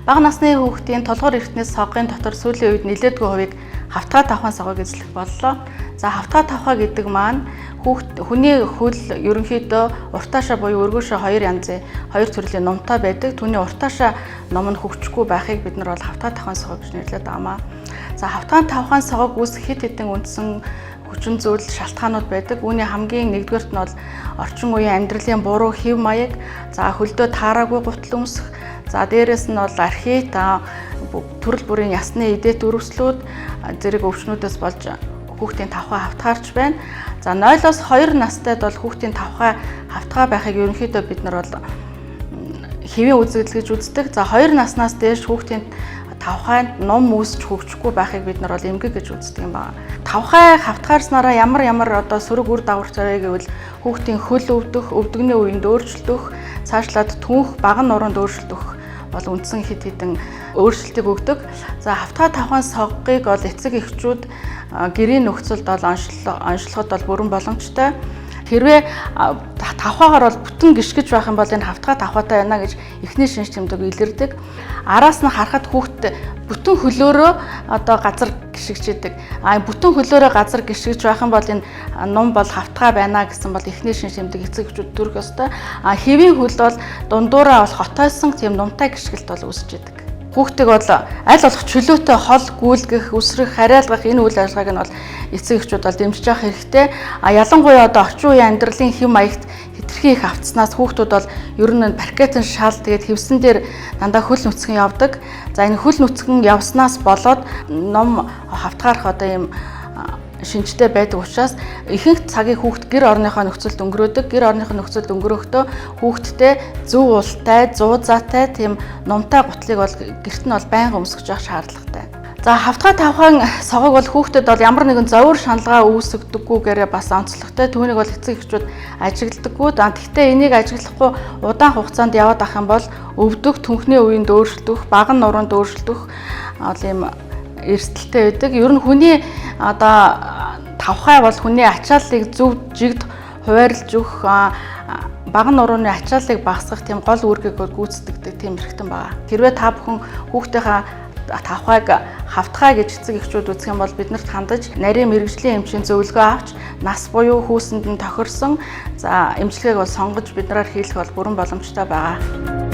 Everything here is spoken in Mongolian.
Бага насны хүүхдийн толгор эртнээс соггын дотор сүүлийн үед нэлээдгүй хувийг хавтгай тавхан согог эзлэх боллоо. За хавтгай тавхаа гэдэг маань хүний хөл ерөнхийдөө уртаашаа буюу өргөөшөө хоёр янзын хоёр төрлийн нумтай байдаг. Түүний уртаашаа ном нь хөвчихгүй байхыг бид нар бол хавтгай тавхан согог гэж нэрлэдэг амаа. За хавтгай тавхан согог үүсэх хэд хэдэн үндсэн хүчин зүйл шалтгаанууд байдаг. Үүний хамгийн нэгдүгээрт нь бол орчин үеийн амьдралын буруу хэв маяг, за хөлдөө таараагүй гутал өмсөх, за дээрэс нь бол архит төрөл бүрийн ясны эдэт өрөвслүүд зэрэг өвчнүүдээс болж хүүхдийн тавхай хавтгаарч байна. За 0-оос 2 настайд бол хүүхдийн тавхай хавтгай байхыг ерөнхийдөө бид нар бол хэвийн үзэгдэл гэж үздэг. За 2 наснаас дээш хүүхдийн тавхайд ном үүсч хөгжихгүй байхыг бид нар бол эмгэг гэж үздэг юм байна. Тавхай хавтгаарснараа ямар одоо сөрөг үр дагавартай гэвэл хүүхдийн хөл өвдөх, өвдөгний үеинд өөрчлөлтөх, цаашлаад түнх, баган нуруунд өөрчлөлтөх бол үндсэн хэд хэдэн өөрчлөлтийг өгдөг. За хавтгай тавхан соггыг бол эцэг эхчүүд гэрийн нөхцөлд бол онцлоход бол бүрэн боломжтой. Хэрвээ тавхаагаар бол бүтэн гიშгэж байх юм бол энэ хавтгай тавхаатай байна гэж эхний шинж тэмдэг илэрдэг. Араас нь харахад хүүхэд бүтэн хөлөөрөө одоо газар гიშгэж идэг. Бүтэн хөлөөрөө газар гიშгэж байх юм бол энэ ном бол хавтгай байна гэсэн бол эхний шинж тэмдэг эцэг эхчүүд төрөх ёстой. Хэвийн хөл бол дундуураа бол хотойсон тийм нумтай гიშгэлт бол үүсэж идэг. Хүүхдийг бол аль болох чөлөөтэй хол гүйлгэх, үсрэх, хариалгах энэ үйл ажиллагааг нь бол эцэг эхчүүд бол дэмжиж явах хэрэгтэй. Ялангуяа одоо орчин үеийн амьдралын хэв маягт хэтэрхий их автснаас хүүхдүүд бол ер нь паркетын шал тэгээд хевсэн дээр дандаа хөл нүцгэн явдаг. За энэ хөл нүцгэн явснаас болоод ном хавтгаарах одоо ийм шинжтэй байдаг учраас ихэнх цагийг хүүхд гэр орныхоо нөхцөлд өнгөрөөдөг. Гэр орныхоо нөхцөлд өнгөрөхдөө хүүхдтэй зөв ултай, зуу заатай тийм нумтай гутлыг бол гэрт нь бол байнга өмсгөж явах шаардлагатай. За хавтгай тавхан согог бол хүүхдэд бол ямар нэгэн зовир шаналгаа үүсгдэггүйгээрээ бас онцлогтой. Түүнийг бол эцэг эхчүүд ажигладаггүй. Гэхдээ энийг ажиглахгүй удаан хугацаанд яваад ах юм бол өвдөх, түнхний үеинд өөрчлөлтөх, баган нуруунд өөрчлөлтөх ийм эрсдэлтэй байдаг. Ер нь хүний одоо тавхай бол хүний ачааллыг зөв жигд хуваарлж өгөх, баган нурууны ачааллыг багасгах тийм гол үүргийг гүйцэтгэдэг тийм хэрэгтэн байна. Хэрвээ та бүхэн хүүхдийнхаа тавхайг хавтгай гэж эцэг эхчүүд үзэх юм бол биднэрт хандаж нарийн мэрэгжлийн эмчийн зөвлөгөө авч нас буюу хүүсэнд нь тохирсон эмчилгээг бол сонгож биднээр хийх бол бүрэн боломжтой байгаа.